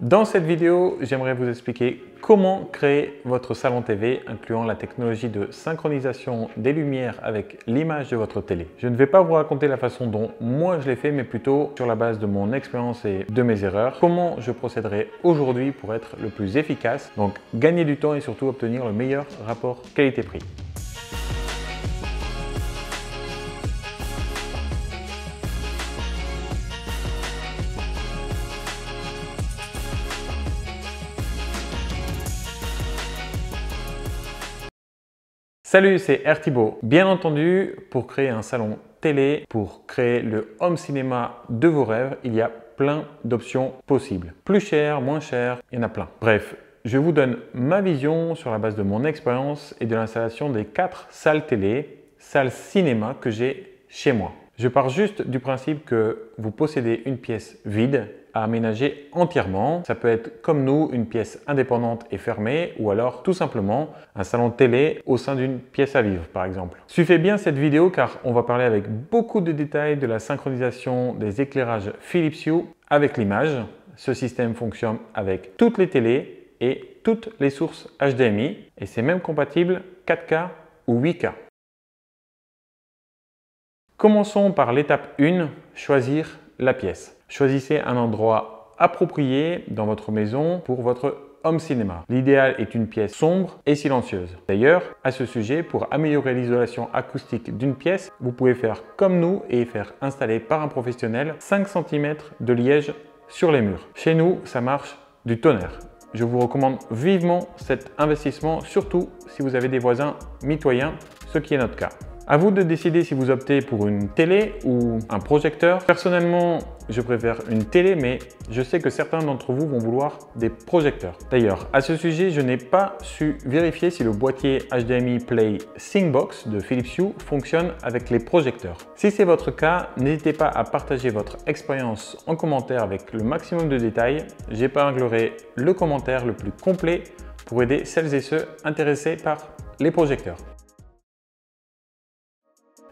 Dans cette vidéo, j'aimerais vous expliquer comment créer votre salon TV, incluant la technologie de synchronisation des lumières avec l'image de votre télé. Je ne vais pas vous raconter la façon dont moi je l'ai fait, mais plutôt sur la base de mon expérience et de mes erreurs, comment je procéderai aujourd'hui pour être le plus efficace, donc gagner du temps et surtout obtenir le meilleur rapport qualité-prix. Salut, c'est Thibaut. Bien entendu, pour créer un salon télé, pour créer le home cinéma de vos rêves, il y a plein d'options possibles. Plus cher, moins cher, il y en a plein. Bref, je vous donne ma vision sur la base de mon expérience et de l'installation des 4 salles télé, salles cinéma que j'ai chez moi. Je pars juste du principe que vous possédez une pièce vide à aménager entièrement. Ça peut être comme nous, une pièce indépendante et fermée, ou alors tout simplement un salon télé au sein d'une pièce à vivre par exemple. Suivez bien cette vidéo car on va parler avec beaucoup de détails de la synchronisation des éclairages Philips Hue avec l'image. Ce système fonctionne avec toutes les télés et toutes les sources HDMI et c'est même compatible 4K ou 8K. Commençons par l'étape 1, choisir la pièce. Choisissez un endroit approprié dans votre maison pour votre home cinéma. L'idéal est une pièce sombre et silencieuse. D'ailleurs, à ce sujet, pour améliorer l'isolation acoustique d'une pièce, vous pouvez faire comme nous et faire installer par un professionnel 5 cm de liège sur les murs. Chez nous, ça marche du tonnerre. Je vous recommande vivement cet investissement, surtout si vous avez des voisins mitoyens, ce qui est notre cas. À vous de décider si vous optez pour une télé ou un projecteur. Personnellement, je préfère une télé, mais je sais que certains d'entre vous vont vouloir des projecteurs. D'ailleurs, à ce sujet, je n'ai pas su vérifier si le boîtier HDMI Play ThinkBox de Philips Hue fonctionne avec les projecteurs. Si c'est votre cas, n'hésitez pas à partager votre expérience en commentaire avec le maximum de détails. J'épinglerai le commentaire le plus complet pour aider celles et ceux intéressés par les projecteurs.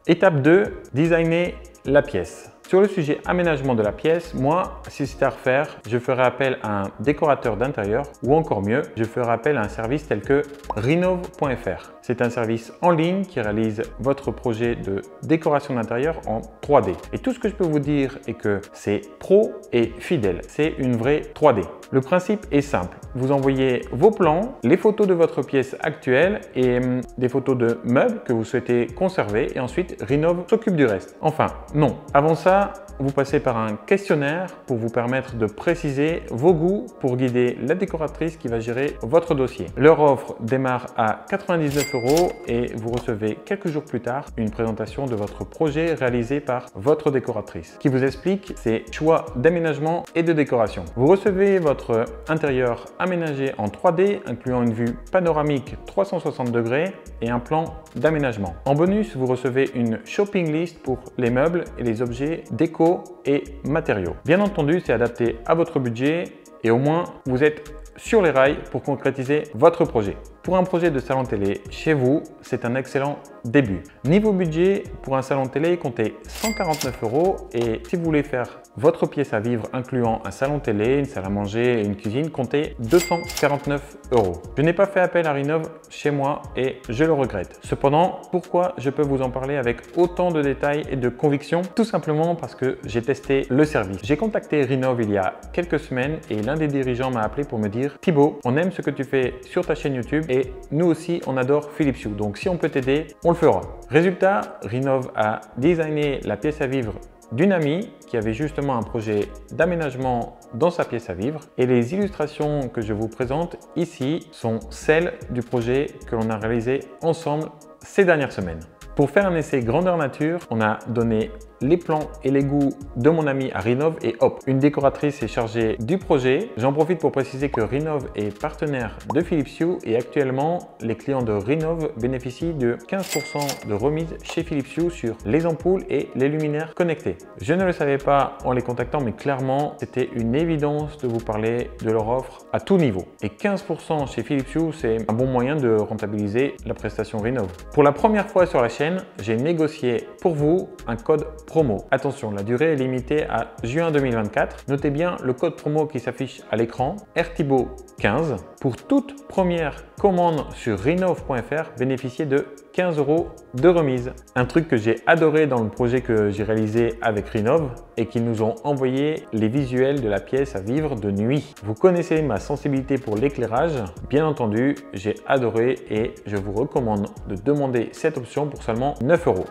Étape 2, designer la pièce. Sur le sujet aménagement de la pièce, moi, si c'était à refaire, je ferais appel à un décorateur d'intérieur ou encore mieux, je ferais appel à un service tel que Rinov.fr. C'est un service en ligne qui réalise votre projet de décoration d'intérieur en 3D. Et tout ce que je peux vous dire est que c'est pro et fidèle. C'est une vraie 3D. Le principe est simple. Vous envoyez vos plans, les photos de votre pièce actuelle et des photos de meubles que vous souhaitez conserver et ensuite Rinov s'occupe du reste. Enfin, non. Avant ça, vous passez par un questionnaire pour vous permettre de préciser vos goûts pour guider la décoratrice qui va gérer votre dossier. Leur offre démarre à 99 € et vous recevez quelques jours plus tard une présentation de votre projet réalisé par votre décoratrice qui vous explique ses choix d'aménagement et de décoration. Vous recevez votre intérieur aménagé en 3D incluant une vue panoramique 360 degrés et un plan d'aménagement. En bonus, vous recevez une shopping list pour les meubles et les objets déco et matériaux. Bien entendu, c'est adapté à votre budget et au moins vous êtes sur les rails pour concrétiser votre projet. Pour un projet de salon télé chez vous, c'est un excellent début. Niveau budget, pour un salon télé, comptez 149 € et si vous voulez faire votre pièce à vivre incluant un salon télé, une salle à manger et une cuisine, comptez 249 €. Je n'ai pas fait appel à Rinov chez moi et je le regrette. Cependant, pourquoi je peux vous en parler avec autant de détails et de conviction? Tout simplement parce que j'ai testé le service. J'ai contacté Rinov il y a quelques semaines et l'un des dirigeants m'a appelé pour me dire « Thibaut, on aime ce que tu fais sur ta chaîne YouTube et nous aussi on adore Philips Hue, donc si on peut t'aider, on le fera. » Résultat, Rinov a designé la pièce à vivre d'une amie qui avait justement un projet d'aménagement dans sa pièce à vivre et les illustrations que je vous présente ici sont celles du projet que l'on a réalisé ensemble ces dernières semaines. Pour faire un essai grandeur nature, on a donné les plans et les goûts de mon ami à Rinov et hop, une décoratrice est chargée du projet. J'en profite pour préciser que Rinov est partenaire de Philips Hue et actuellement, les clients de Rinov bénéficient de 15% de remise chez Philips Hue sur les ampoules et les luminaires connectés. Je ne le savais pas en les contactant, mais clairement, c'était une évidence de vous parler de leur offre à tout niveau. Et 15% chez Philips Hue, c'est un bon moyen de rentabiliser la prestation Rinov. Pour la première fois sur la chaîne, j'ai négocié pour vous un code promo. Attention, la durée est limitée à juin 2024. Notez bien le code promo qui s'affiche à l'écran, RThibault15. Pour toute première commande sur Rinov.fr, bénéficiez de 15 € de remise. Un truc que j'ai adoré dans le projet que j'ai réalisé avec Rinov et qu'ils nous ont envoyé les visuels de la pièce à vivre de nuit. Vous connaissez ma sensibilité pour l'éclairage. Bien entendu, j'ai adoré et je vous recommande de demander cette option pour seulement 9 €.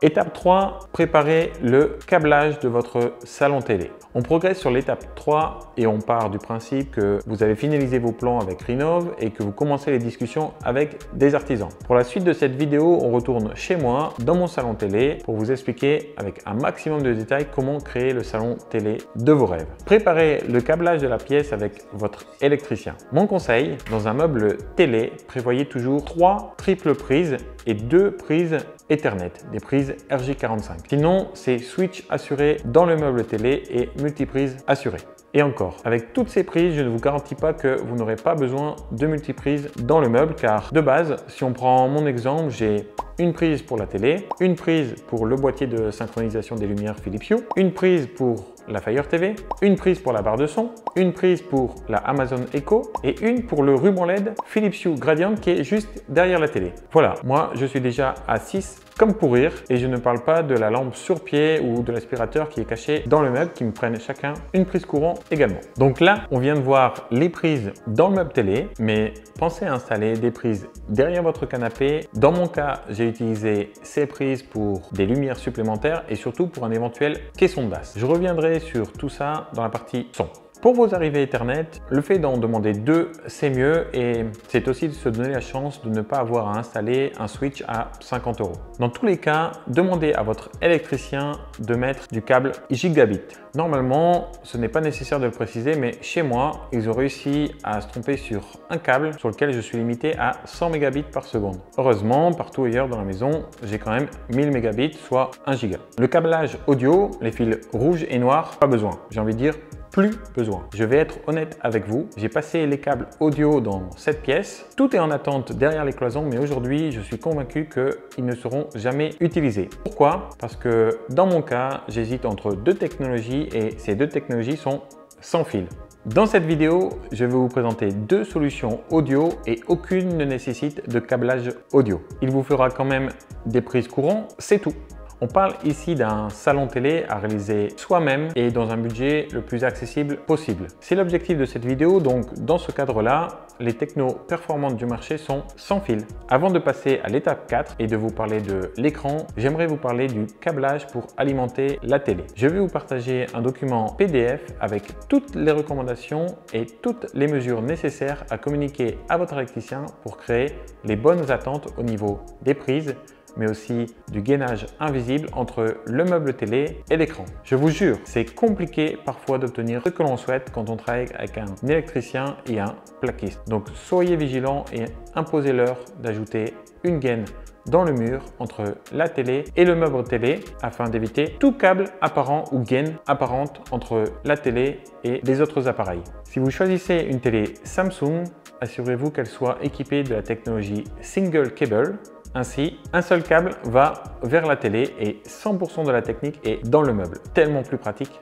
Étape 3, préparez le câblage de votre salon télé. On progresse sur l'étape 3 et on part du principe que vous avez finalisé vos plans avec Rinov et que vous commencez les discussions avec des artisans. Pour la suite de cette vidéo, on retourne chez moi, dans mon salon télé, pour vous expliquer avec un maximum de détails comment créer le salon télé de vos rêves. Préparez le câblage de la pièce avec votre électricien. Mon conseil, dans un meuble télé, prévoyez toujours 3 triples prises et 2 prises Ethernet, des prises RJ45. Sinon, c'est switch assuré dans le meuble télé et multiprise assurée. Et encore, avec toutes ces prises, je ne vous garantis pas que vous n'aurez pas besoin de multiprises dans le meuble car de base, si on prend mon exemple, j'ai une prise pour la télé, une prise pour le boîtier de synchronisation des lumières Philips Hue, une prise pour la Fire TV, une prise pour la barre de son, une prise pour la Amazon Echo et une pour le ruban LED Philips Hue Gradient qui est juste derrière la télé. Voilà, moi je suis déjà à 6 comme pour rire et je ne parle pas de la lampe sur pied ou de l'aspirateur qui est caché dans le meuble qui me prennent chacun une prise courant également. Donc là, on vient de voir les prises dans le meuble télé, mais pensez à installer des prises derrière votre canapé. Dans mon cas, j'ai utilisé ces prises pour des lumières supplémentaires et surtout pour un éventuel caisson de basse. Je reviendrai sur tout ça dans la partie son. Pour vos arrivées Ethernet, le fait d'en demander 2, c'est mieux et c'est aussi de se donner la chance de ne pas avoir à installer un switch à 50 €. Dans tous les cas, demandez à votre électricien de mettre du câble gigabit. Normalement, ce n'est pas nécessaire de le préciser, mais chez moi, ils ont réussi à se tromper sur un câble sur lequel je suis limité à 100 mégabits par seconde. Heureusement, partout ailleurs dans la maison, j'ai quand même 1000 mégabits, soit 1 giga. Le câblage audio, les fils rouges et noirs, pas besoin. J'ai envie de dire, plus besoin. Je vais être honnête avec vous, j'ai passé les câbles audio dans cette pièce. Tout est en attente derrière les cloisons, mais aujourd'hui, je suis convaincu qu'ils ne seront jamais utilisés. Pourquoi? Parce que dans mon cas, j'hésite entre 2 technologies et ces 2 technologies sont sans fil. Dans cette vidéo, je vais vous présenter 2 solutions audio et aucune ne nécessite de câblage audio. Il vous fera quand même des prises courant, c'est tout. On parle ici d'un salon télé à réaliser soi-même et dans un budget le plus accessible possible. C'est l'objectif de cette vidéo, donc dans ce cadre-là, les technos performantes du marché sont sans fil. Avant de passer à l'étape 4 et de vous parler de l'écran, j'aimerais vous parler du câblage pour alimenter la télé. Je vais vous partager un document PDF avec toutes les recommandations et toutes les mesures nécessaires à communiquer à votre électricien pour créer les bonnes attentes au niveau des prises, mais aussi du gainage invisible entre le meuble télé et l'écran. Je vous jure, c'est compliqué parfois d'obtenir ce que l'on souhaite quand on travaille avec un électricien et un plaquiste. Donc soyez vigilants et imposez-leur d'ajouter une gaine dans le mur entre la télé et le meuble télé afin d'éviter tout câble apparent ou gaine apparente entre la télé et les autres appareils. Si vous choisissez une télé Samsung, assurez-vous qu'elle soit équipée de la technologie Single Cable. Ainsi, un seul câble va vers la télé et 100% de la technique est dans le meuble. Tellement plus pratique.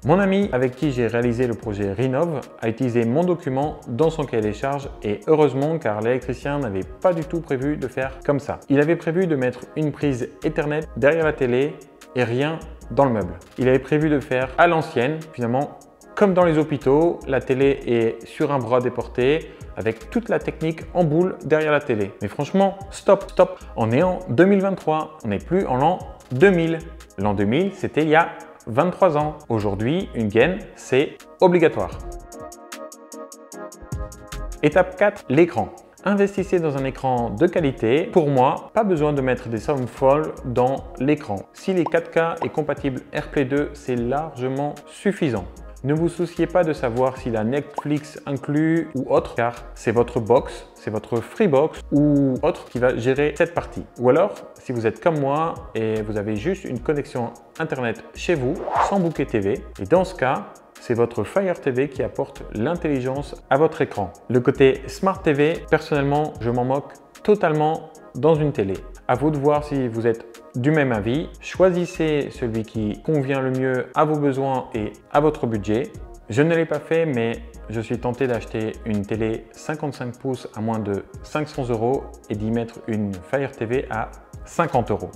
Mon ami avec qui j'ai réalisé le projet Rinov a utilisé mon document dans son cahier des charges et heureusement car l'électricien n'avait pas du tout prévu de faire comme ça. Il avait prévu de mettre une prise Ethernet derrière la télé et rien dans le meuble. Il avait prévu de faire à l'ancienne, finalement, comme dans les hôpitaux, la télé est sur un bras déporté avec toute la technique en boule derrière la télé. Mais franchement, stop. On est en 2023, on n'est plus en l'an 2000. L'an 2000, c'était il y a 23 ans. Aujourd'hui, une gaine, c'est obligatoire. Étape 4, l'écran. Investissez dans un écran de qualité. Pour moi, pas besoin de mettre des sommes folles dans l'écran. Si les 4K est compatible AirPlay 2, c'est largement suffisant. Ne vous souciez pas de savoir s'il a Netflix inclus ou autre, car c'est votre box, c'est votre Freebox ou autre qui va gérer cette partie. Ou alors, si vous êtes comme moi et vous avez juste une connexion Internet chez vous, sans bouquet TV, et dans ce cas, c'est votre Fire TV qui apporte l'intelligence à votre écran. Le côté Smart TV, personnellement, je m'en moque totalement dans une télé. À vous de voir si vous êtes du même avis. Choisissez celui qui convient le mieux à vos besoins et à votre budget. Je ne l'ai pas fait, mais je suis tenté d'acheter une télé 55 pouces à moins de 500 € et d'y mettre une Fire TV à 50 €.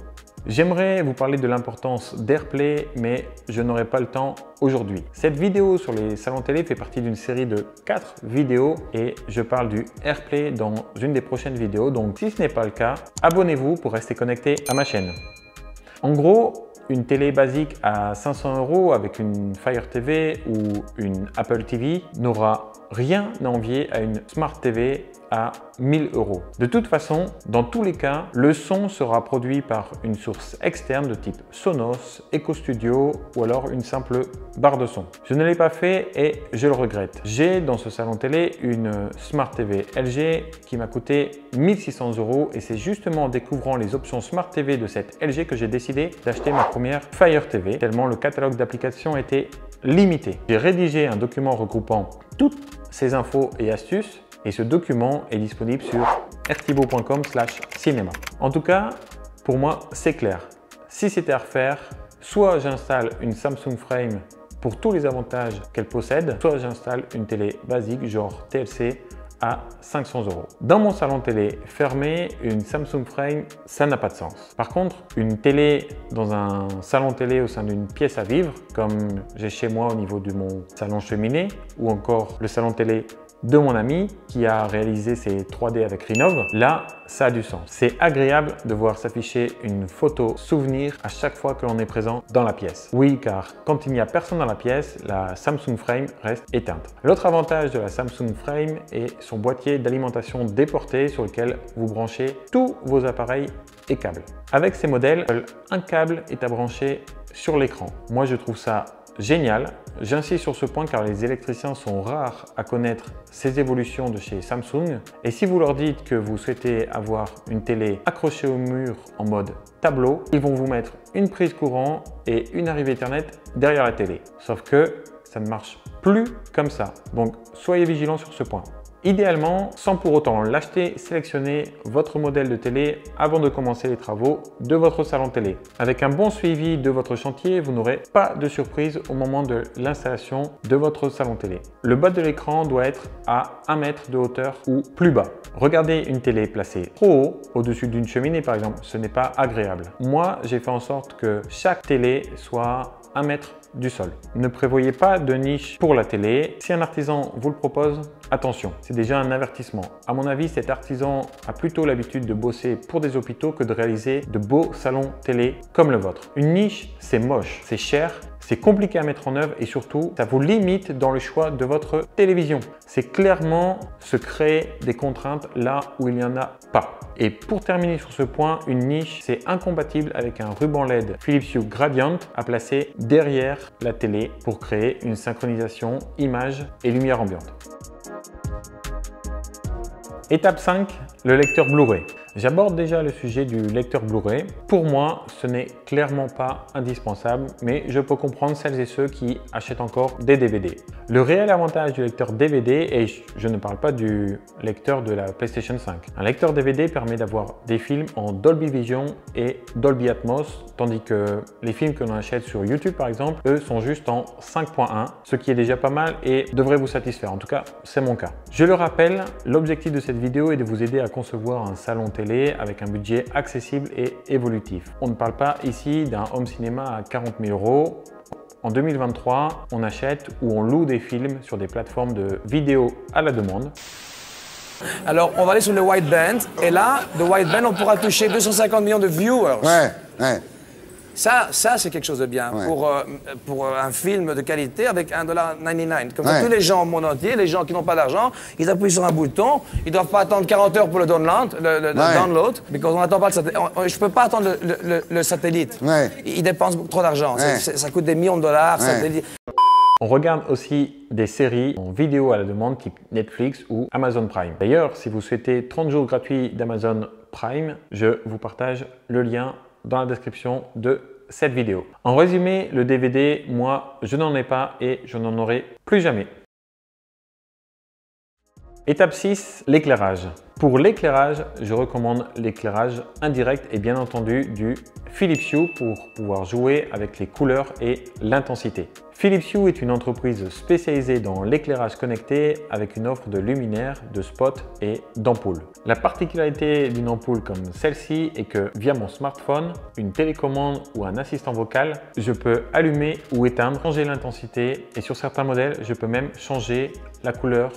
J'aimerais vous parler de l'importance d'AirPlay, mais je n'aurai pas le temps aujourd'hui. Cette vidéo sur les salons télé fait partie d'une série de 4 vidéos et je parle du AirPlay dans une des prochaines vidéos. Donc si ce n'est pas le cas, abonnez-vous pour rester connecté à ma chaîne. En gros, une télé basique à 500 € avec une Fire TV ou une Apple TV n'aura rien à envier à une Smart TV à 1000 €. De toute façon, dans tous les cas, le son sera produit par une source externe de type Sonos, Echo Studio ou alors une simple barre de son. Je ne l'ai pas fait et je le regrette. J'ai dans ce salon télé une Smart TV LG qui m'a coûté 1600 € et c'est justement en découvrant les options Smart TV de cette LG que j'ai décidé d'acheter ma première Fire TV, tellement le catalogue d'applications était limité. J'ai rédigé un document regroupant toutes ces infos et astuces et ce document est disponible sur rthibault.com/cinéma. En tout cas, pour moi, c'est clair. Si c'était à refaire, soit j'installe une Samsung Frame pour tous les avantages qu'elle possède, soit j'installe une télé basique genre TLC à 500 €. Dans mon salon télé fermé, une Samsung Frame, ça n'a pas de sens. Par contre, une télé dans un salon télé au sein d'une pièce à vivre, comme j'ai chez moi au niveau de mon salon cheminée, ou encore le salon télé de mon ami qui a réalisé ses 3D avec Rinov, là, ça a du sens. C'est agréable de voir s'afficher une photo souvenir à chaque fois que l'on est présent dans la pièce. Oui, car quand il n'y a personne dans la pièce, la Samsung Frame reste éteinte. L'autre avantage de la Samsung Frame est son boîtier d'alimentation déporté sur lequel vous branchez tous vos appareils et câbles. Avec ces modèles, seul un câble est à brancher sur l'écran. Moi, je trouve ça génial. J'insiste sur ce point car les électriciens sont rares à connaître ces évolutions de chez Samsung. Et si vous leur dites que vous souhaitez avoir une télé accrochée au mur en mode tableau, ils vont vous mettre une prise courant et une arrivée Ethernet derrière la télé. Sauf que ça ne marche plus comme ça. Donc soyez vigilants sur ce point. Idéalement, sans pour autant l'acheter, sélectionnez votre modèle de télé avant de commencer les travaux de votre salon télé. Avec un bon suivi de votre chantier, vous n'aurez pas de surprise au moment de l'installation de votre salon télé. Le bas de l'écran doit être à 1 mètre de hauteur ou plus bas. Regardez une télé placée trop haut, au-dessus d'une cheminée par exemple, ce n'est pas agréable. Moi, j'ai fait en sorte que chaque télé soit 1 mètre du sol. Ne prévoyez pas de niche pour la télé. Si un artisan vous le propose, attention, c'est déjà un avertissement. À mon avis, cet artisan a plutôt l'habitude de bosser pour des hôpitaux que de réaliser de beaux salons télé comme le vôtre. Une niche, c'est moche, c'est cher, c'est compliqué à mettre en œuvre et surtout, ça vous limite dans le choix de votre télévision. C'est clairement se créer des contraintes là où il n'y en a pas. Et pour terminer sur ce point, une niche, c'est incompatible avec un ruban LED Philips Hue Gradient à placer derrière la télé pour créer une synchronisation image et lumière ambiante. Étape 5, le lecteur Blu-ray. J'aborde déjà le sujet du lecteur Blu-ray. Pour moi, ce n'est clairement pas indispensable, mais je peux comprendre celles et ceux qui achètent encore des DVD. Le réel avantage du lecteur DVD, et je ne parle pas du lecteur de la PlayStation 5. Un lecteur DVD permet d'avoir des films en Dolby Vision et Dolby Atmos, tandis que les films que l'on achète sur YouTube par exemple, eux sont juste en 5.1, ce qui est déjà pas mal et devrait vous satisfaire. En tout cas, c'est mon cas. Je le rappelle, l'objectif de cette vidéo est de vous aider à concevoir un salon télé avec un budget accessible et évolutif. On ne parle pas ici d'un home cinéma à 40 000 €. En 2023, on achète ou on loue des films sur des plateformes de vidéo à la demande. Alors, on va aller sur le wideband et là, de wideband, on pourra toucher 250 millions de viewers. Ouais. Ça c'est quelque chose de bien pour un film de qualité avec $1,99. Comme ça, tous les gens au monde entier, les gens qui n'ont pas d'argent, ils appuient sur un bouton, ils ne doivent pas attendre 40 heures pour le download, mais quand on n'attend pas le satellite, je ne peux pas attendre le satellite. Ils dépensent beaucoup trop d'argent, ça coûte des millions de dollars. On regarde aussi des séries en vidéo à la demande type Netflix ou Amazon Prime. D'ailleurs, si vous souhaitez 30 jours gratuits d'Amazon Prime, je vous partage le lien dans la description de cette vidéo. En résumé, le DVD, moi, je n'en ai pas et je n'en aurai plus jamais. Étape 6, l'éclairage. Pour l'éclairage, je recommande l'éclairage indirect et bien entendu du Philips Hue pour pouvoir jouer avec les couleurs et l'intensité. Philips Hue est une entreprise spécialisée dans l'éclairage connecté avec une offre de luminaires, de spots et d'ampoules. La particularité d'une ampoule comme celle-ci est que via mon smartphone, une télécommande ou un assistant vocal, je peux allumer ou éteindre, changer l'intensité et sur certains modèles, je peux même changer la couleur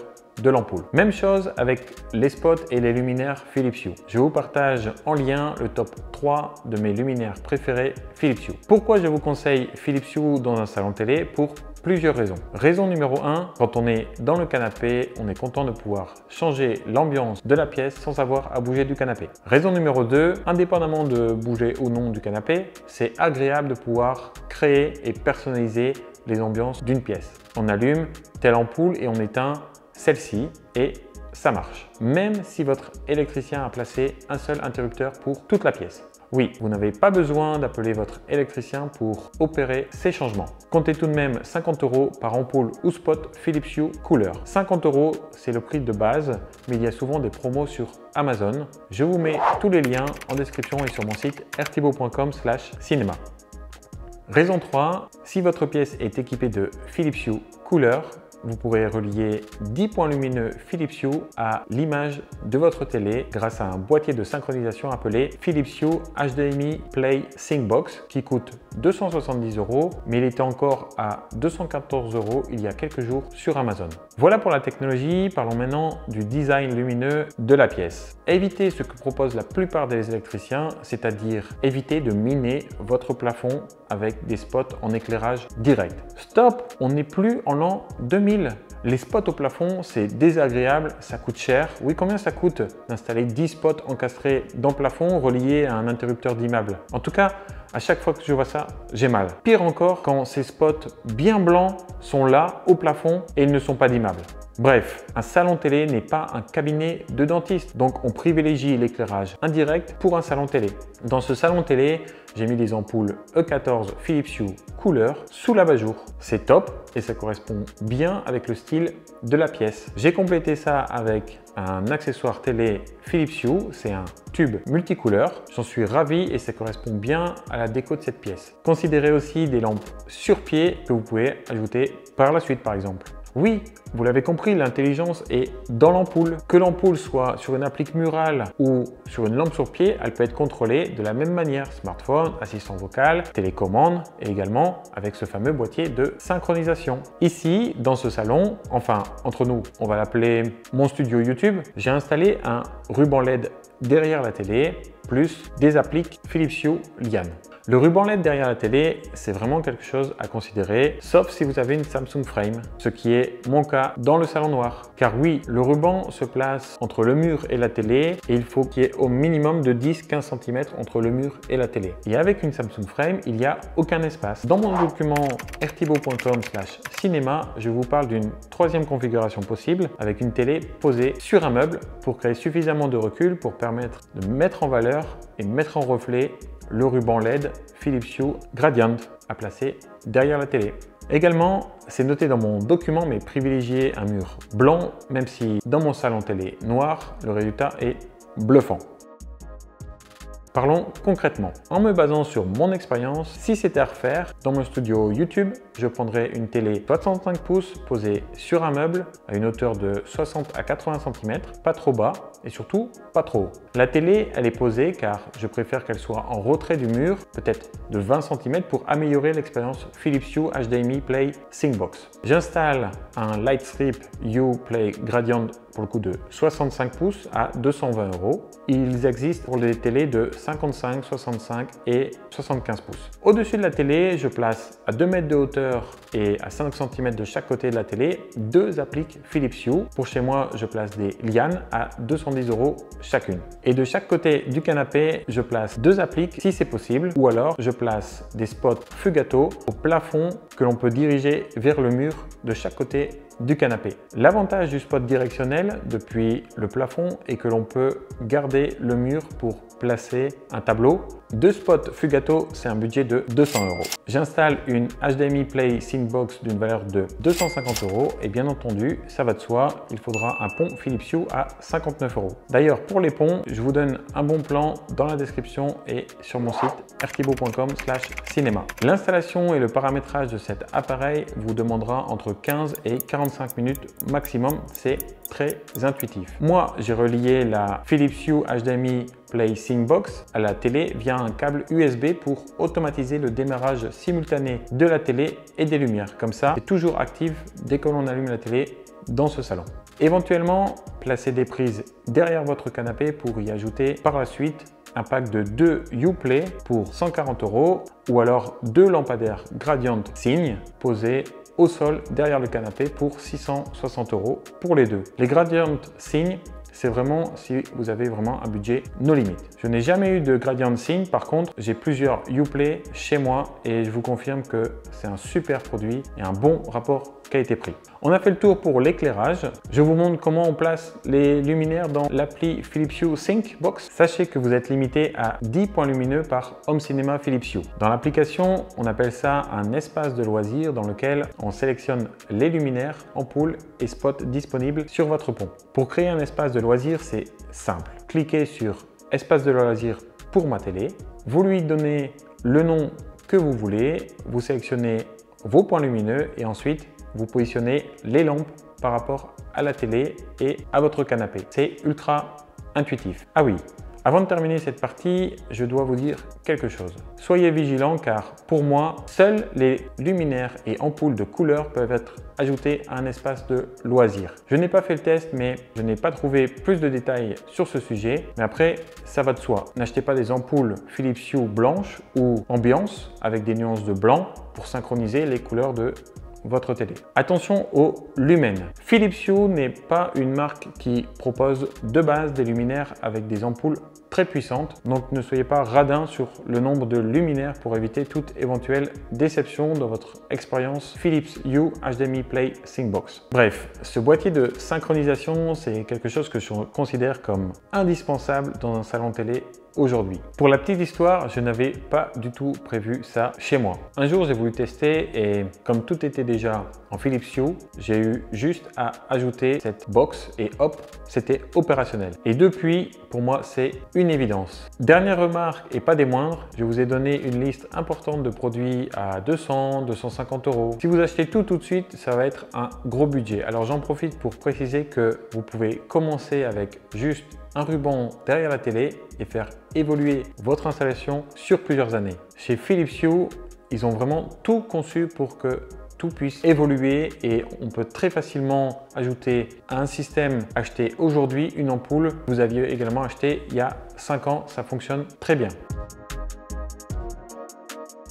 de l'ampoule. Même chose avec les spots et les luminaires Philips Hue. Je vous partage en lien le top 3 de mes luminaires préférés Philips Hue. Pourquoi je vous conseille Philips Hue dans un salon télé? Pour plusieurs raisons. Raison numéro 1, quand on est dans le canapé, on est content de pouvoir changer l'ambiance de la pièce sans avoir à bouger du canapé. Raison numéro 2, indépendamment de bouger ou non du canapé, c'est agréable de pouvoir créer et personnaliser les ambiances d'une pièce. On allume telle ampoule et on éteint celle-ci et ça marche. Même si votre électricien a placé un seul interrupteur pour toute la pièce. Oui, vous n'avez pas besoin d'appeler votre électricien pour opérer ces changements. Comptez tout de même 50 € par ampoule ou spot Philips Hue couleur. 50 €, c'est le prix de base, mais il y a souvent des promos sur Amazon. Je vous mets tous les liens en description et sur mon site rthibault.com/cinéma. Raison 3, si votre pièce est équipée de Philips Hue couleur, vous pourrez relier 10 points lumineux Philips Hue à l'image de votre télé grâce à un boîtier de synchronisation appelé Philips Hue HDMI Play Sync Box qui coûte 270 €, mais il était encore à 214 € il y a quelques jours sur Amazon. Voilà pour la technologie, parlons maintenant du design lumineux de la pièce. Évitez ce que proposent la plupart des électriciens, c'est-à-dire évitez de miner votre plafond avec des spots en éclairage direct. Stop, on n'est plus en l'an 2000. Les spots au plafond, c'est désagréable, ça coûte cher. Oui, combien ça coûte d'installer 10 spots encastrés dans le plafond reliés à un interrupteur d'immeuble? En tout cas, à chaque fois que je vois ça, j'ai mal. Pire encore, quand ces spots bien blancs sont là au plafond et ils ne sont pas d'immeuble. Bref, un salon télé n'est pas un cabinet de dentiste, donc on privilégie l'éclairage indirect pour un salon télé. Dans ce salon télé, j'ai mis des ampoules E14 Philips Hue couleur sous l'abat-jour. C'est top et ça correspond bien avec le style de la pièce. J'ai complété ça avec un accessoire télé Philips Hue, c'est un tube multicouleur. J'en suis ravi et ça correspond bien à la déco de cette pièce. Considérez aussi des lampes sur pied que vous pouvez ajouter par la suite par exemple. Oui, vous l'avez compris, l'intelligence est dans l'ampoule. Que l'ampoule soit sur une applique murale ou sur une lampe sur pied, elle peut être contrôlée de la même manière. Smartphone, assistant vocal, télécommande et également avec ce fameux boîtier de synchronisation. Ici, dans ce salon, enfin entre nous, on va l'appeler mon studio YouTube, j'ai installé un ruban LED derrière la télé plus des appliques Philips Hue Liane. Le ruban LED derrière la télé, c'est vraiment quelque chose à considérer, sauf si vous avez une Samsung Frame, ce qui est mon cas dans le salon noir. Car oui, le ruban se place entre le mur et la télé et il faut qu'il y ait au minimum de 10-15 cm entre le mur et la télé. Et avec une Samsung Frame, il n'y a aucun espace. Dans mon document rthibault.com/cinéma, je vous parle d'une troisième configuration possible avec une télé posée sur un meuble pour créer suffisamment de recul pour permettre de mettre en valeur et mettre en reflet le ruban LED Philips Hue Gradient à placer derrière la télé. Également, c'est noté dans mon document, mais privilégiez un mur blanc, même si dans mon salon télé noir, le résultat est bluffant. Parlons concrètement. En me basant sur mon expérience, si c'était à refaire, dans mon studio YouTube, je prendrais une télé 65 pouces posée sur un meuble à une hauteur de 60 à 80 cm, pas trop bas et surtout pas trop haut. La télé, elle est posée car je préfère qu'elle soit en retrait du mur, peut-être de 20 cm pour améliorer l'expérience Philips Hue HDMI Play Sync Box. J'installe un Lightstrip Hue Play Gradient pour le coup de 65 pouces à 220 €. Ils existent pour les télés de 55, 65 et 75 pouces. Au-dessus de la télé, je place à 2 mètres de hauteur et à 5 cm de chaque côté de la télé, deux appliques Philips Hue. Pour chez moi, je place des lianes à 210 € chacune. Et de chaque côté du canapé, je place deux appliques si c'est possible, ou alors je place des spots Fugato au plafond que l'on peut diriger vers le mur de chaque côté du canapé. L'avantage du spot directionnel depuis le plafond est que l'on peut garder le mur pour placer un tableau, 2 spots Fugato, c'est un budget de 200 €. J'installe une HDMI Play Syncbox d'une valeur de 250 € et bien entendu, ça va de soi, il faudra un pont Philips Hue à 59 €. D'ailleurs, pour les ponts, je vous donne un bon plan dans la description et sur mon site rthibault.com/cinéma. L'installation et le paramétrage de cet appareil vous demandera entre 15 et 45 minutes maximum. C'est très intuitif. Moi, j'ai relié la Philips Hue HDMI Play Syncbox à la télé via un câble USB pour automatiser le démarrage simultané de la télé et des lumières. Comme ça, c'est toujours actif dès que l'on allume la télé dans ce salon. Éventuellement, placez des prises derrière votre canapé pour y ajouter par la suite un pack de 2 Uplay pour 140 € ou alors 2 lampadaires Gradient Signe posés au sol derrière le canapé pour 660 € pour les deux. Les Gradient Signe, c'est vraiment si vous avez vraiment un budget no limite. Je n'ai jamais eu de Gradient Signe, par contre, j'ai plusieurs Uplay chez moi et je vous confirme que c'est un super produit et un bon rapport qualité-prix. On a fait le tour pour l'éclairage. Je vous montre comment on place les luminaires dans l'appli Philips Hue Syncbox. Sachez que vous êtes limité à 10 points lumineux par home cinéma Philips Hue. Dans l'application, on appelle ça un espace de loisirs dans lequel on sélectionne les luminaires, ampoules et spots disponibles sur votre pont. Pour créer un espace de loisirs, c'est simple. Cliquez sur espace de loisirs pour ma télé. Vous lui donnez le nom que vous voulez. Vous sélectionnez vos points lumineux et ensuite vous positionnez les lampes par rapport à la télé et à votre canapé. C'est ultra intuitif. Ah oui, avant de terminer cette partie, je dois vous dire quelque chose. Soyez vigilants car pour moi, seuls les luminaires et ampoules de couleur peuvent être ajoutés à un espace de loisirs. Je n'ai pas fait le test, mais je n'ai pas trouvé plus de détails sur ce sujet. Mais après, ça va de soi. N'achetez pas des ampoules Philips Hue blanches ou ambiance avec des nuances de blanc pour synchroniser les couleurs de votre télé. Attention aux lumens. Philips Hue n'est pas une marque qui propose de base des luminaires avec des ampoules très puissantes, donc ne soyez pas radin sur le nombre de luminaires pour éviter toute éventuelle déception dans votre expérience Philips Hue HDMI Play Syncbox. Bref, ce boîtier de synchronisation, c'est quelque chose que je considère comme indispensable dans un salon télé aujourd'hui. Pour la petite histoire, je n'avais pas du tout prévu ça chez moi. Un jour, j'ai voulu tester et comme tout était déjà en Philips Hue, j'ai eu juste à ajouter cette box et hop, c'était opérationnel. Et depuis, pour moi, c'est une évidence. Dernière remarque et pas des moindres, je vous ai donné une liste importante de produits à 200, 250 €. Si vous achetez tout de suite, ça va être un gros budget. Alors j'en profite pour préciser que vous pouvez commencer avec juste un ruban derrière la télé et faire évoluer votre installation sur plusieurs années. Chez Philips Hue, ils ont vraiment tout conçu pour que tout puisse évoluer et on peut très facilement ajouter à un système acheté aujourd'hui une ampoule que vous aviez également acheté il y a 5 ans. Ça fonctionne très bien.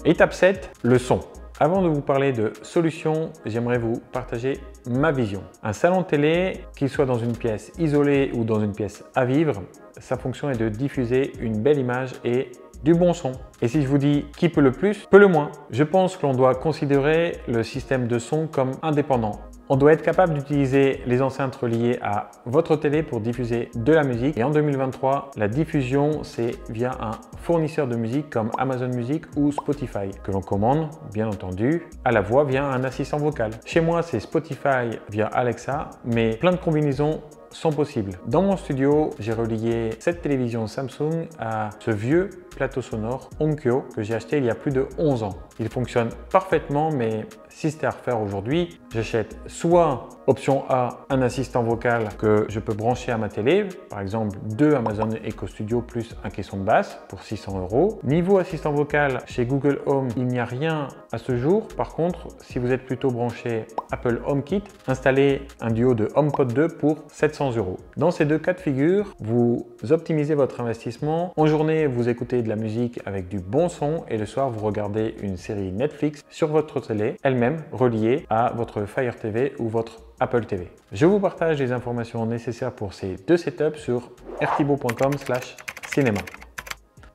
Étape 7, le son. Avant de vous parler de solutions, j'aimerais vous partager ma vision. Un salon télé, qu'il soit dans une pièce isolée ou dans une pièce à vivre, sa fonction est de diffuser une belle image et du bon son. Et si je vous dis qui peut le plus, peut le moins. Je pense que l'on doit considérer le système de son comme indépendant. On doit être capable d'utiliser les enceintes reliées à votre télé pour diffuser de la musique. Et en 2023, la diffusion, c'est via un fournisseur de musique comme Amazon Music ou Spotify, que l'on commande, bien entendu, à la voix via un assistant vocal. Chez moi, c'est Spotify via Alexa, mais plein de combinaisons sont possibles. Dans mon studio, j'ai relié cette télévision Samsung à ce vieux plateau sonore Onkyo que j'ai acheté il y a plus de 11 ans. Il fonctionne parfaitement, mais si c'était à refaire aujourd'hui, j'achète soit option A, un assistant vocal que je peux brancher à ma télé, par exemple 2 Amazon Echo Studio plus un caisson de basse pour 600 €. Niveau assistant vocal, chez Google Home, il n'y a rien à ce jour. Par contre, si vous êtes plutôt branché Apple HomeKit, installez un duo de HomePod 2 pour 700 €. Dans ces deux cas de figure, vous optimisez votre investissement. En journée, vous écoutez de la musique avec du bon son et le soir, vous regardez une série Netflix sur votre télé, elle-même reliée à votre Fire TV ou votre Apple TV. Je vous partage les informations nécessaires pour ces deux setups sur rthibault.com/cinéma.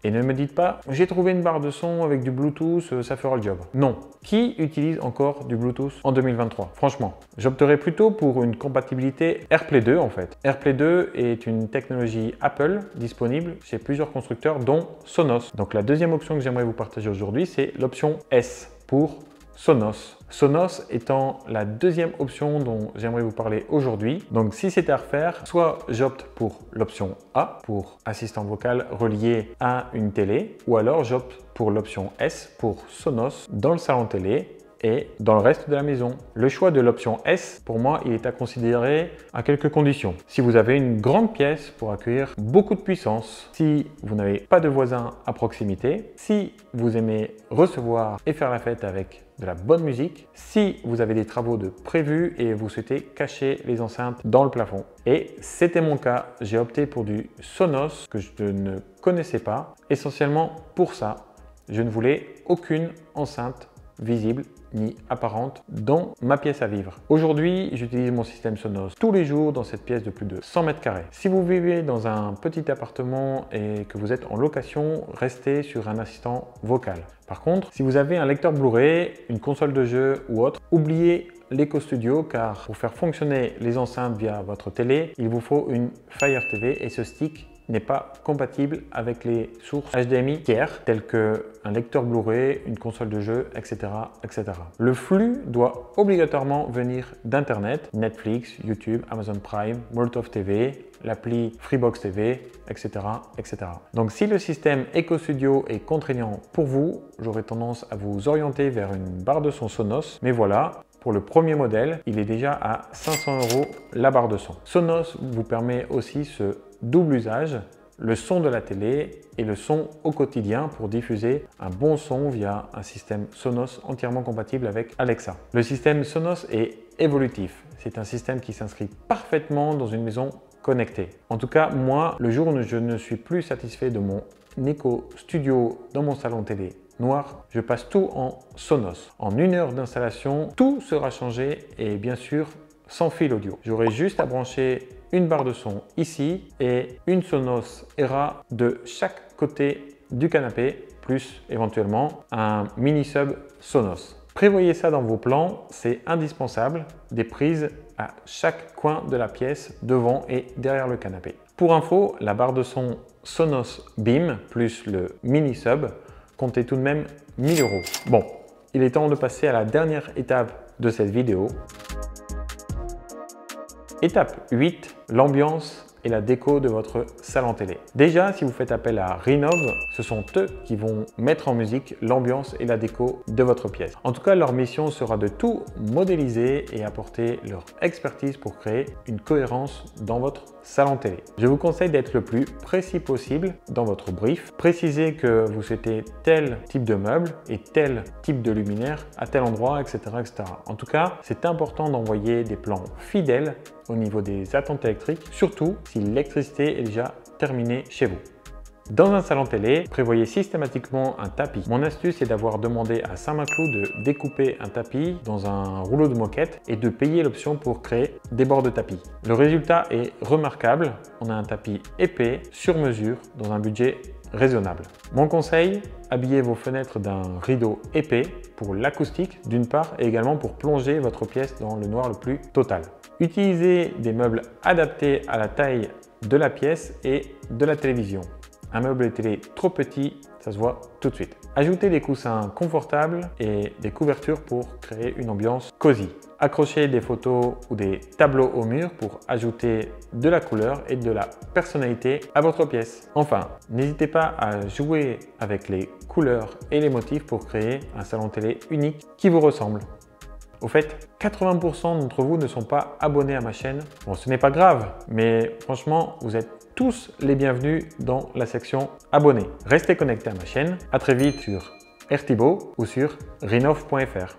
Et ne me dites pas, j'ai trouvé une barre de son avec du Bluetooth, ça fera le job. Non. Qui utilise encore du Bluetooth en 2023? Franchement, j'opterais plutôt pour une compatibilité AirPlay 2 en fait. AirPlay 2 est une technologie Apple disponible chez plusieurs constructeurs dont Sonos. Donc la deuxième option que j'aimerais vous partager aujourd'hui, c'est l'option S pour Sonos. Sonos étant la deuxième option dont j'aimerais vous parler aujourd'hui. Donc si c'était à refaire, soit j'opte pour l'option A pour assistant vocal relié à une télé, ou alors j'opte pour l'option S pour Sonos dans le salon télé et dans le reste de la maison. Le choix de l'option S, pour moi, il est à considérer à quelques conditions. Si vous avez une grande pièce pour accueillir beaucoup de puissance, si vous n'avez pas de voisins à proximité, si vous aimez recevoir et faire la fête avec de la bonne musique, si vous avez des travaux de prévus et vous souhaitez cacher les enceintes dans le plafond. Et c'était mon cas, j'ai opté pour du Sonos que je ne connaissais pas. Essentiellement pour ça, je ne voulais aucune enceinte visible ni apparente dans ma pièce à vivre. Aujourd'hui, j'utilise mon système Sonos tous les jours dans cette pièce de plus de 100 mètres carrés. Si vous vivez dans un petit appartement et que vous êtes en location, restez sur un assistant vocal. Par contre, si vous avez un lecteur Blu-ray, une console de jeu ou autre, oubliez l'Eco Studio car pour faire fonctionner les enceintes via votre télé, il vous faut une Fire TV et ce stick n'est pas compatible avec les sources HDMI tiers telles qu'un lecteur Blu-ray, une console de jeu, etc., etc. Le flux doit obligatoirement venir d'Internet, Netflix, YouTube, Amazon Prime, Molotov TV, l'appli Freebox TV, etc., etc. Donc si le système Eco Studio est contraignant pour vous, j'aurais tendance à vous orienter vers une barre de son Sonos, mais voilà. Pour le premier modèle, il est déjà à 500 € la barre de son. Sonos vous permet aussi ce double usage, le son de la télé et le son au quotidien pour diffuser un bon son via un système Sonos entièrement compatible avec Alexa. Le système Sonos est évolutif. C'est un système qui s'inscrit parfaitement dans une maison connectée. En tout cas, moi, le jour où je ne suis plus satisfait de mon Eco Studio dans mon salon télé noir, je passe tout en Sonos. En 1 heure d'installation, tout sera changé et bien sûr sans fil audio. J'aurai juste à brancher une barre de son ici et une Sonos Era de chaque côté du canapé, plus éventuellement un mini sub Sonos. Prévoyez ça dans vos plans, c'est indispensable, des prises à chaque coin de la pièce, devant et derrière le canapé. Pour info, la barre de son Sonos Beam plus le mini sub comptez tout de même 1 000 €. Bon, il est temps de passer à la dernière étape de cette vidéo. Étape 8, l'ambiance et la déco de votre salon télé. Déjà, si vous faites appel à Rinov, ce sont eux qui vont mettre en musique l'ambiance et la déco de votre pièce. En tout cas, leur mission sera de tout modéliser et apporter leur expertise pour créer une cohérence dans votre salon télé. Je vous conseille d'être le plus précis possible dans votre brief. Précisez que vous souhaitez tel type de meuble et tel type de luminaire à tel endroit, etc., etc. En tout cas, c'est important d'envoyer des plans fidèles au niveau des attentes électriques, surtout si l'électricité est déjà terminée chez vous. Dans un salon télé, prévoyez systématiquement un tapis. Mon astuce est d'avoir demandé à Saint-Maclou de découper un tapis dans un rouleau de moquette et de payer l'option pour créer des bords de tapis. Le résultat est remarquable. On a un tapis épais, sur mesure, dans un budget raisonnable. Mon conseil, habillez vos fenêtres d'un rideau épais pour l'acoustique d'une part et également pour plonger votre pièce dans le noir le plus total. Utilisez des meubles adaptés à la taille de la pièce et de la télévision. Un meuble de télé trop petit, ça se voit tout de suite. Ajoutez des coussins confortables et des couvertures pour créer une ambiance cosy. Accrochez des photos ou des tableaux au mur pour ajouter de la couleur et de la personnalité à votre pièce. Enfin, n'hésitez pas à jouer avec les couleurs et les motifs pour créer un salon télé unique qui vous ressemble. Au fait, 80% d'entre vous ne sont pas abonnés à ma chaîne. Bon, ce n'est pas grave, mais franchement, vous êtes tous les bienvenus dans la section abonnés. Restez connectés à ma chaîne. À très vite sur RThibault ou sur rinov.fr.